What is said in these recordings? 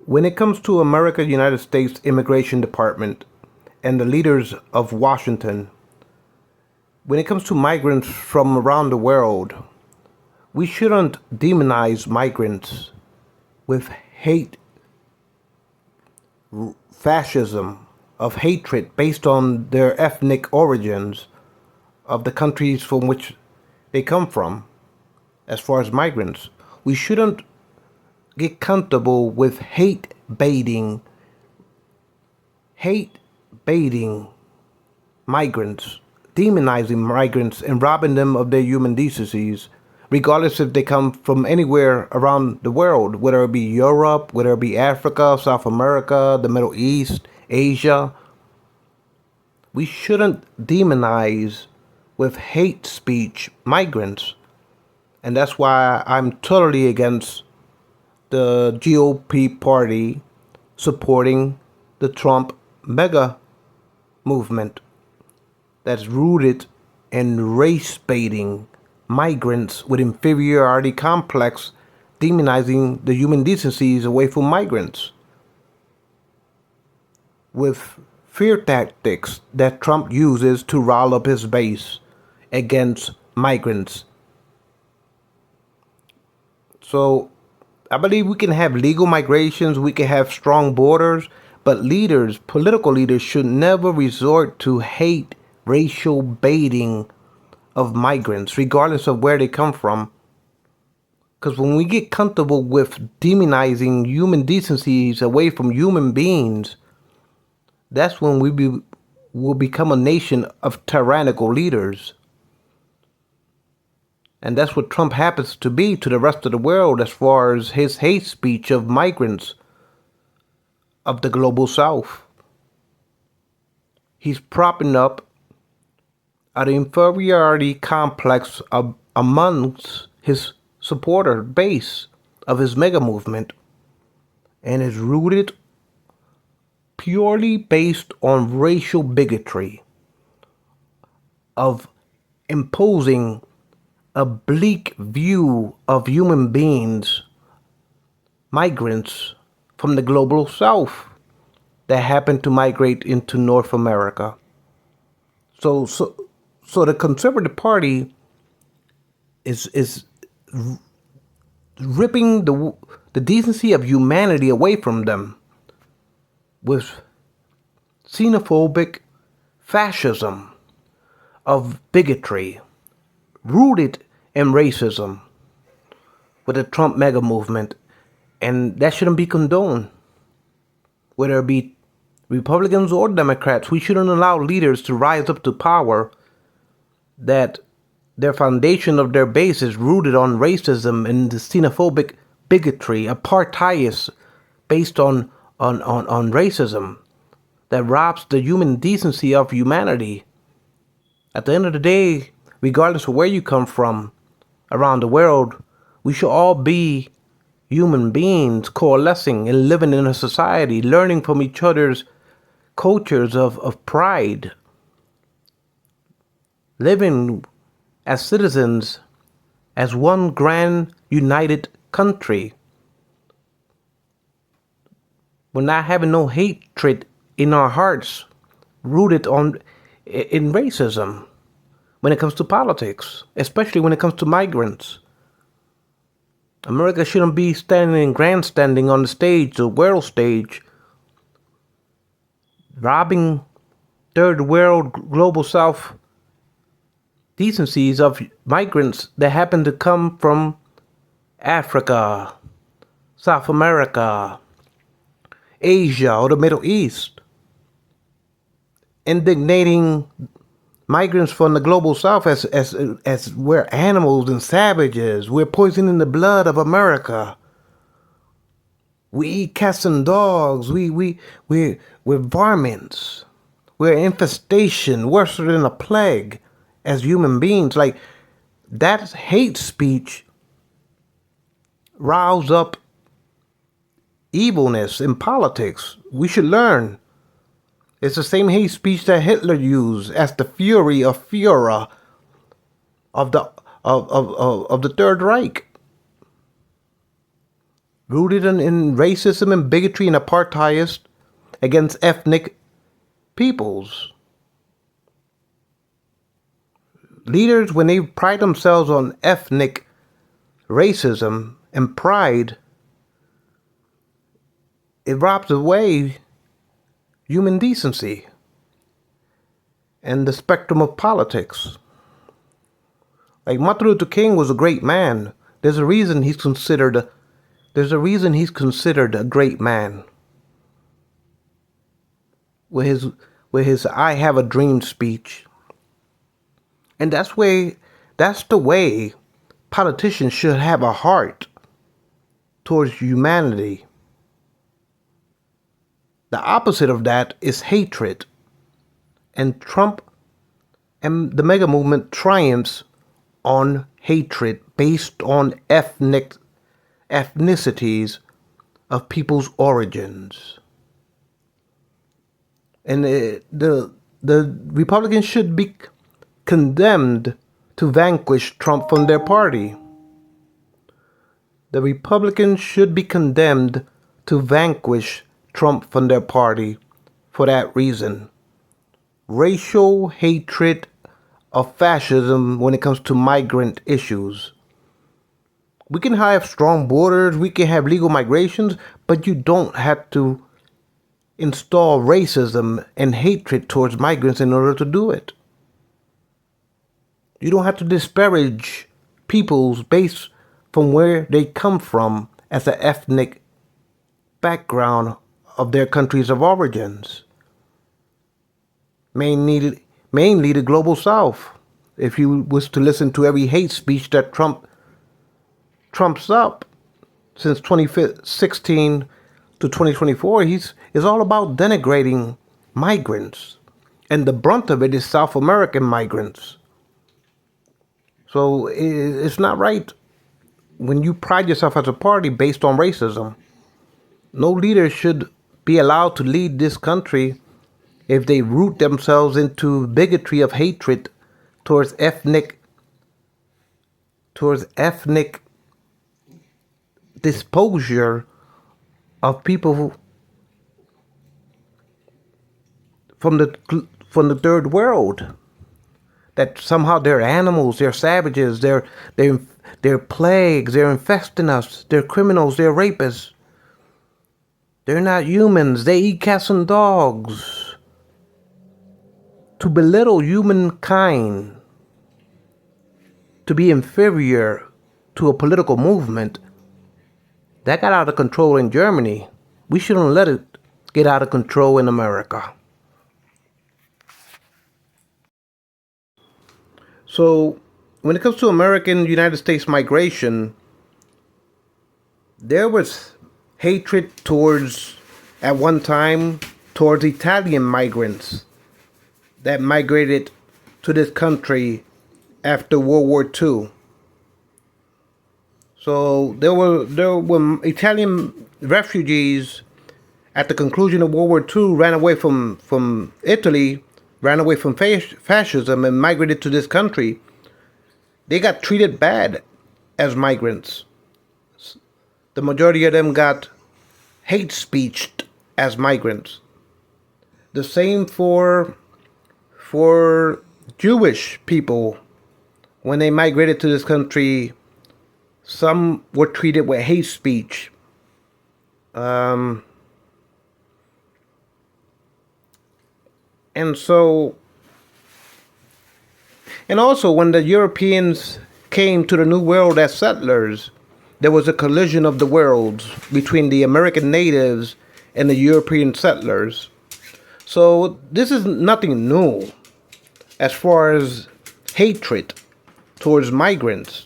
When it comes to America, United States Immigration Department and the leaders of Washington, when it comes to migrants from around the world, we shouldn't demonize migrants with hate, fascism, of hatred based on their ethnic origins of the countries from which they come from. As far as migrants, we shouldn't get comfortable with hate baiting migrants, demonizing migrants, and robbing them of their human decencies, regardless if they come from anywhere around the world, whether it be Europe, whether it be Africa, South America, the Middle East, Asia. We shouldn't demonize with hate speech migrants. And that's why I'm totally against the GOP party supporting the Trump mega movement that's rooted in race baiting migrants with inferiority complex, demonizing the human decencies away from migrants with fear tactics that Trump uses to rile up his base against migrants. So I believe we can have legal migrations, we can have strong borders, but leaders, political leaders, should never resort to hate, racial baiting of migrants, regardless of where they come from. Because when we get comfortable with demonizing human decencies away from human beings, that's when will become a nation of tyrannical leaders. And that's what Trump happens to be to the rest of the world as far as his hate speech of migrants of the global south. He's propping up an inferiority complex amongst his supporter base of his mega movement, and is rooted purely based on racial bigotry of imposing a bleak view of human beings, migrants from the global south that happen to migrate into North America. So the Conservative Party is ripping the decency of humanity away from them with xenophobic fascism of bigotry rooted in racism with the Trump mega movement. And that shouldn't be condoned. Whether it be Republicans or Democrats, we shouldn't allow leaders to rise up to power that their foundation of their base is rooted on racism and the xenophobic bigotry, apartheid based on racism that robs the human decency of humanity. At the end of the day, regardless of where you come from around the world, we should all be human beings coalescing and living in a society, learning from each other's cultures of pride, living as citizens, as one grand united country. We're not having no hatred in our hearts rooted in racism when it comes to politics, especially when it comes to migrants. America shouldn't be standing grandstanding on the stage, the world stage, robbing third world global south decencies of migrants that happen to come from Africa, South America, Asia, or the Middle East, indignating migrants from the global south as we're animals and savages. We're poisoning the blood of America. We eat cats and dogs. We're varmints. We're infestation, worse than a plague as human beings. Like, that hate speech riles up evilness in politics. We should learn. It's the same hate speech that Hitler used as the fury of Führer of the Third Reich. rooted in racism and bigotry and apartheid against ethnic peoples. Leaders, when they pride themselves on ethnic racism and pride, it robs away human decency and the spectrum of politics. Like Martin Luther King was a great man. There's a reason he's considered a great man. With his "I Have a Dream" speech. And that's the way politicians should have a heart towards humanity. The opposite of that is hatred. And Trump and the MAGA movement triumphs on hatred based on ethnicities of people's origins. And the Republicans should be condemned to vanquish Trump from their party. The Republicans should be condemned to vanquish Trump from their party for that reason. Racial hatred of fascism when it comes to migrant issues. We can have strong borders, we can have legal migrations, but you don't have to install racism and hatred towards migrants in order to do it. You don't have to disparage peoples based from where they come from as an ethnic background of their countries of origins. Mainly the global south. If you was to listen to every hate speech that trumps up since 2016 to 2024, is all about denigrating migrants. And the brunt of it is South American migrants. So it's not right when you pride yourself as a party based on racism. No leader should be allowed to lead this country if they root themselves into bigotry of hatred towards ethnic disposure of people from the third world. That somehow they're animals, they're savages, they're plagues, they're infesting us, they're criminals, they're rapists. They're not humans, they eat cats and dogs. To belittle humankind, to be inferior to a political movement, that got out of control in Germany. We shouldn't let it get out of control in America. So, when it comes to United States migration, there was hatred at one time, towards Italian migrants that migrated to this country after World War II. So there were Italian refugees at the conclusion of World War II, ran away from Italy, ran away from fascism and migrated to this country. They got treated bad as migrants. The majority of them got hate speeched as migrants. The same for Jewish people. When they migrated to this country, some were treated with hate speech. And also when the Europeans came to the New World as settlers, there was a collision of the worlds between the American natives and the European settlers. So this is nothing new as far as hatred towards migrants.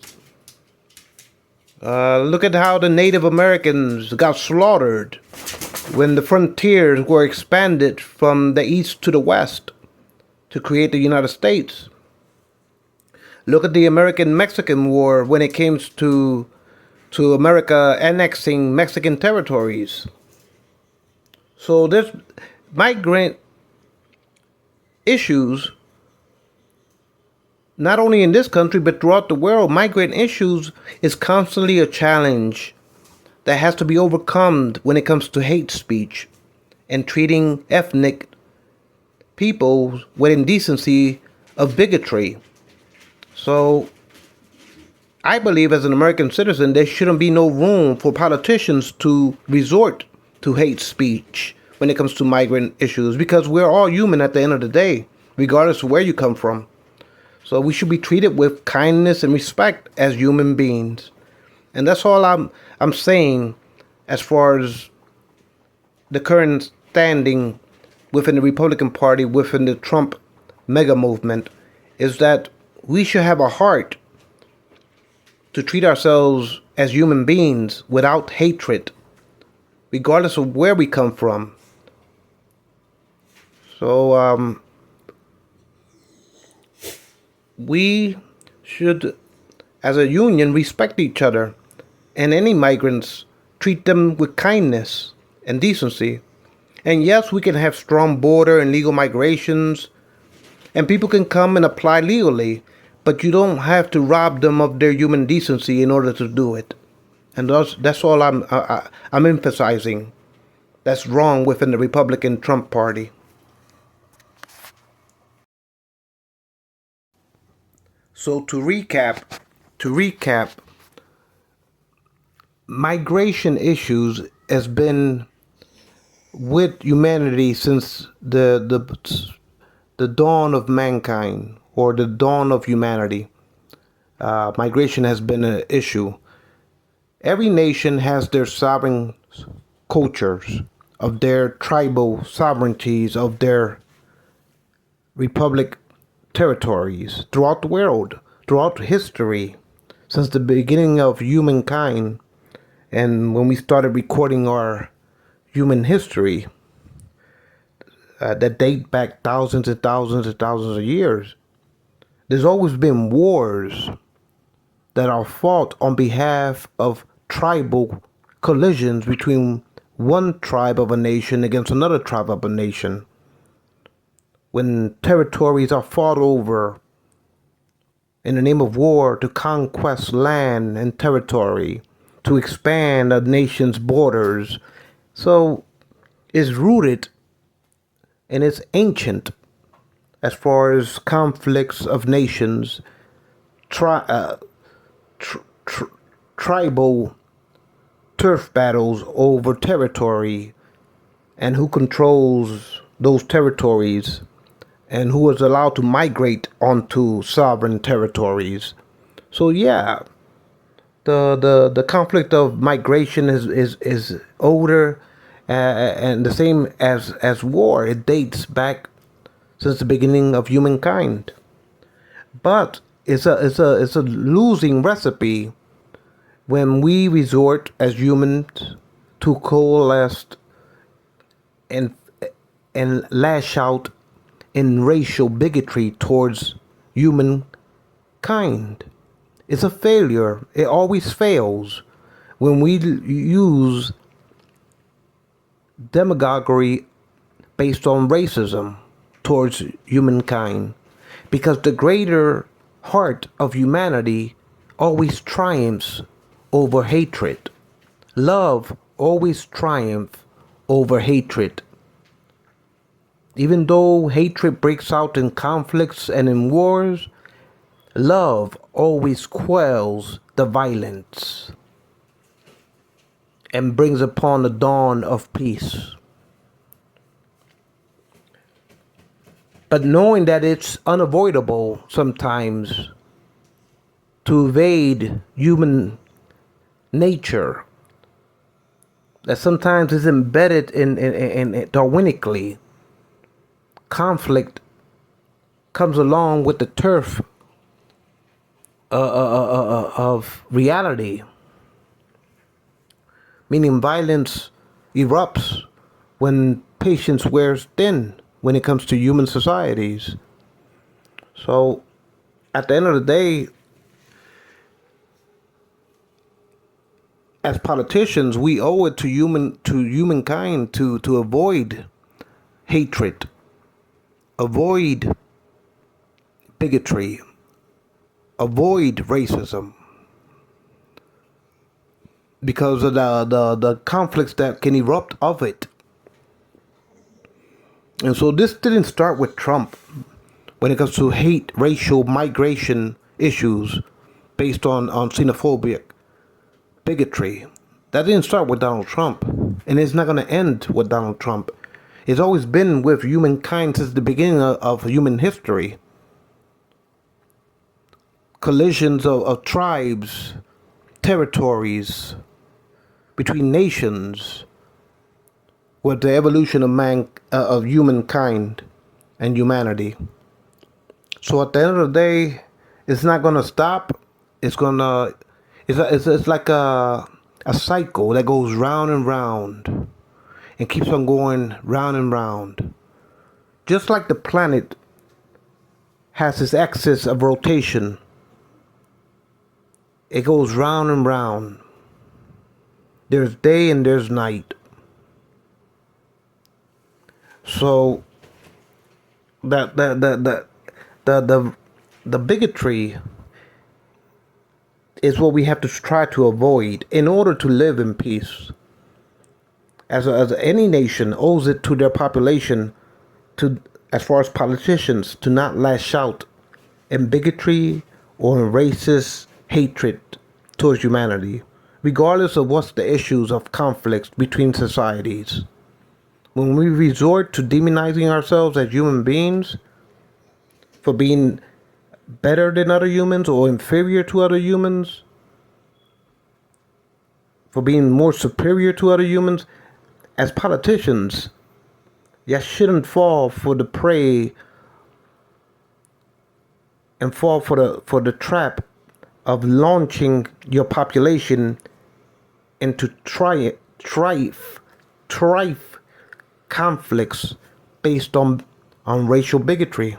Look at how the Native Americans got slaughtered when the frontiers were expanded from the east to the west to create the United States. Look at the American-Mexican War when it came to America annexing Mexican territories. So there's migrant issues, not only in this country, but throughout the world. Migrant issues is constantly a challenge that has to be overcome when it comes to hate speech and treating ethnic people with indecency of bigotry. So I believe as an American citizen, there shouldn't be no room for politicians to resort to hate speech when it comes to migrant issues because we're all human at the end of the day, regardless of where you come from. So we should be treated with kindness and respect as human beings. And that's all I'm saying as far as the current standing within the Republican Party, within the Trump mega movement, is that we should have a heart to treat ourselves as human beings without hatred, regardless of where we come from. So we should, as a union, respect each other, and any migrants, treat them with kindness and decency. And yes, we can have strong border and legal migrations, and people can come and apply legally, but you don't have to rob them of their human decency in order to do it. And that's all I'm emphasizing. That's wrong within the Republican Trump Party. So to recap, migration issues has been with humanity since the dawn of mankind or the dawn of humanity. Migration has been an issue. Every nation has their sovereign cultures, of their tribal sovereignties, of their republic territories throughout the world, throughout history, since the beginning of humankind. And when we started recording our human history, that date back thousands and thousands and thousands of years, there's always been wars that are fought on behalf of tribal collisions between one tribe of a nation against another tribe of a nation. When territories are fought over in the name of war to conquest land and territory, to expand a nation's borders. So it's rooted and it's ancient as far as conflicts of nations, tribal turf battles over territory and who controls those territories and who is allowed to migrate onto sovereign territories. So yeah, the conflict of migration is older, and the same as war. It dates back since the beginning of humankind. But it's a losing recipe when we resort as humans to coalesce and lash out in racial bigotry towards humankind. It's a failure. It always fails when we use demagoguery based on racism towards humankind, because the greater heart of humanity always triumphs over hatred. Love always triumphs over hatred. Even though hatred breaks out in conflicts and in wars, love always quells the violence and brings upon the dawn of peace. But knowing that it's unavoidable sometimes to evade human nature, that sometimes is embedded in Darwinically, conflict comes along with the turf of reality, meaning violence erupts when patience wears thin when it comes to human societies. So at the end of the day, as politicians, we owe it to humankind to avoid hatred, avoid bigotry, avoid racism. because of the conflicts that can erupt of it. And so this didn't start with Trump when it comes to hate, racial, migration issues based on xenophobia, bigotry. That didn't start with Donald Trump, and it's not going to end with Donald Trump. It's always been with humankind since the beginning of human history. Collisions of tribes, territories, between nations, with the evolution of humankind and humanity. So at the end of the day, it's not gonna stop. It's like a cycle that goes round and round and keeps on going round and round. Just like the planet has its axis of rotation, it goes round and round. There's day and there's night. So the bigotry is what we have to try to avoid in order to live in peace. As any nation owes it to their population, to as far as politicians, to not lash out in bigotry or in racist hatred towards humanity, regardless of what's the issues of conflicts between societies. When we resort to demonizing ourselves as human beings for being better than other humans or inferior to other humans, for being more superior to other humans, as politicians, you shouldn't fall for the prey and fall for the trap of launching your population into strife conflicts based on racial bigotry.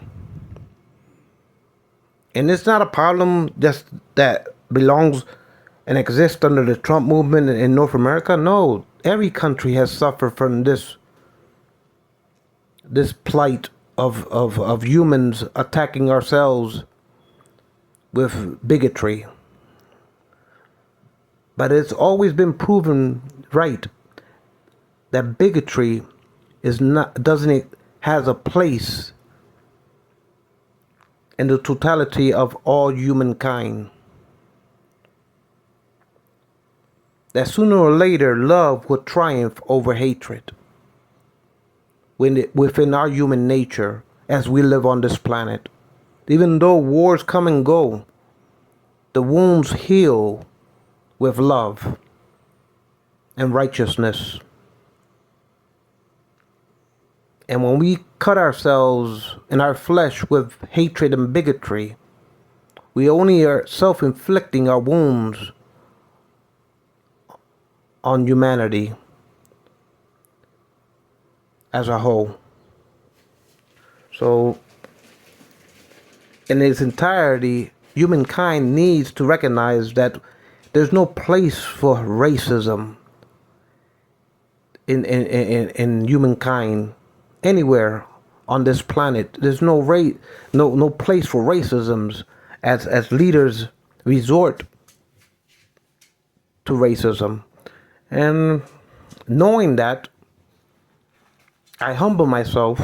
And it's not a problem just that belongs and exists under the Trump movement in North America. No, every country has suffered from this plight of humans attacking ourselves with bigotry. But it's always been proven right that bigotry has a place in the totality of all humankind. That sooner or later love will triumph over hatred within our human nature as we live on this planet. Even though wars come and go, the wounds heal with love and righteousness. And when we cut ourselves in our flesh with hatred and bigotry, we only are self-inflicting our wounds on humanity as a whole. So, in its entirety, humankind needs to recognize that there's no place for racism in humankind anywhere on this planet. There's no place for racism as leaders resort to racism. And knowing that, I humble myself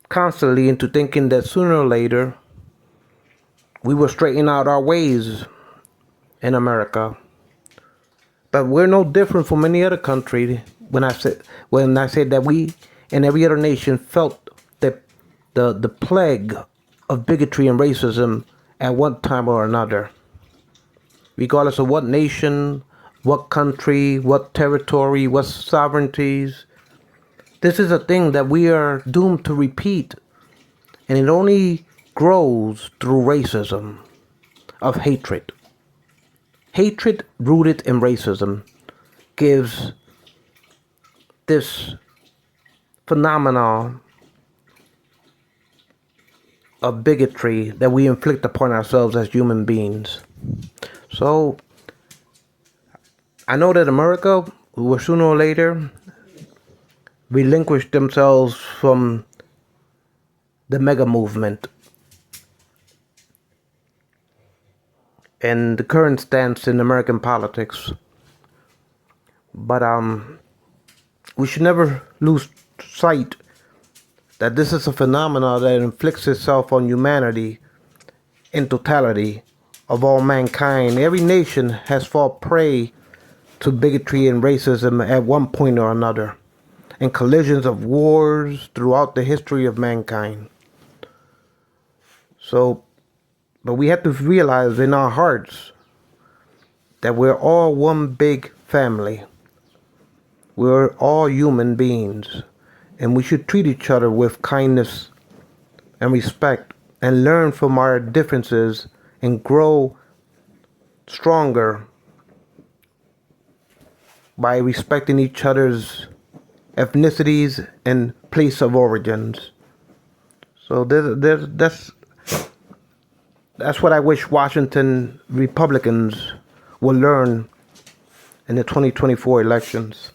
constantly into thinking that sooner or later we will straighten out our ways in America. But we're no different from any other country when I said that we and every other nation felt the plague of bigotry and racism at one time or another. Regardless of what nation, what country, what territory, what sovereignties. This is a thing that we are doomed to repeat. And it only grows through racism of hatred. Hatred rooted in racism gives this phenomenon of bigotry that we inflict upon ourselves as human beings. So, I know that America will sooner or later relinquish themselves from the mega movement and the current stance in American politics. But we should never lose sight that this is a phenomenon that inflicts itself on humanity in totality of all mankind. Every nation has fallen prey to bigotry and racism at one point or another, in collisions of wars throughout the history of mankind. So, but we have to realize in our hearts that we're all one big family. We're all human beings, and we should treat each other with kindness and respect and learn from our differences and grow stronger by respecting each other's ethnicities and place of origins. So that's what I wish Washington Republicans will learn in the 2024 elections.